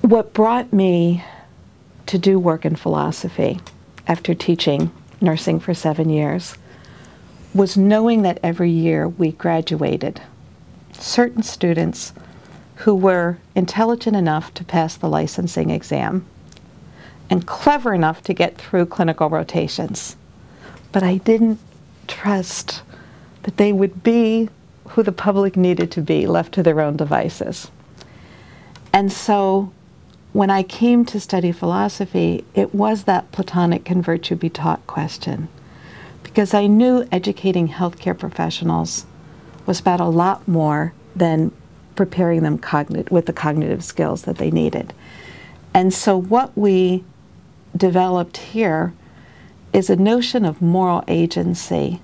What brought me to do work in philosophy after teaching nursing for 7 years was knowing that every year we graduated certain students who were intelligent enough to pass the licensing exam and clever enough to get through clinical rotations. But I didn't trust that they would be who the public needed to be, left to their own devices. And so when I came to study philosophy, it was that Platonic can virtue be taught question, because I knew educating healthcare professionals was about a lot more than preparing them with the cognitive skills that they needed. And so what we developed here is a notion of moral agency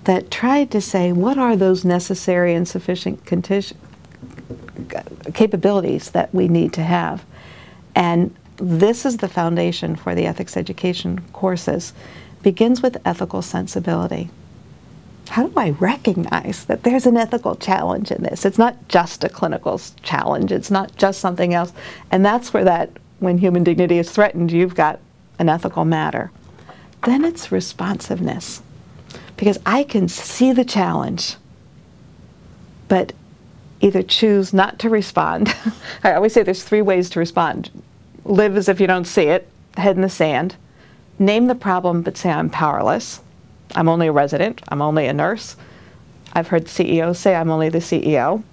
that tried to say, what are those necessary and sufficient capabilities that we need to have? And this is the foundation for the ethics education courses. Begins with ethical sensibility. How do I recognize that there's an ethical challenge in this? It's not just a clinical challenge. It's not just something else. And that's where that, when human dignity is threatened, you've got an ethical matter. Then it's responsiveness. Because I can see the challenge, but either choose not to respond. I always say there's 3 ways to respond. Live as if you don't see it, head in the sand. Name the problem, but say I'm powerless. I'm only a resident. I'm only a nurse. I've heard CEOs say I'm only the CEO.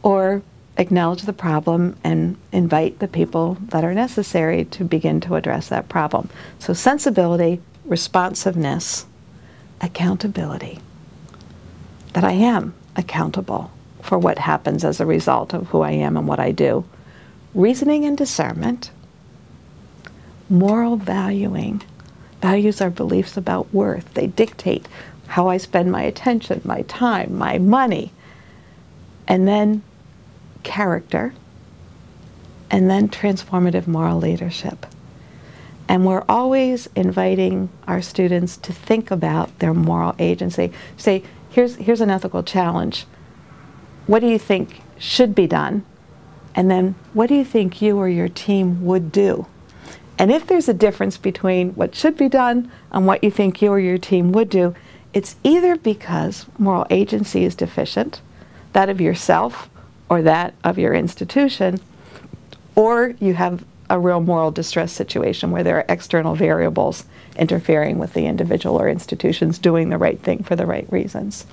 Or acknowledge the problem and invite the people that are necessary to begin to address that problem. So sensibility, responsiveness, accountability. That I am accountable for what happens as a result of who I am and what I do. Reasoning and discernment. Moral valuing. Values are beliefs about worth. They dictate how I spend my attention, my time, my money. And then character. And then transformative moral leadership. And we're always inviting our students to think about their moral agency. Say, here's an ethical challenge. What do you think should be done? And then what do you think you or your team would do? And if there's a difference between what should be done and what you think you or your team would do, it's either because moral agency is deficient, that of yourself or that of your institution, or you have a real moral distress situation where there are external variables interfering with the individual or institutions doing the right thing for the right reasons.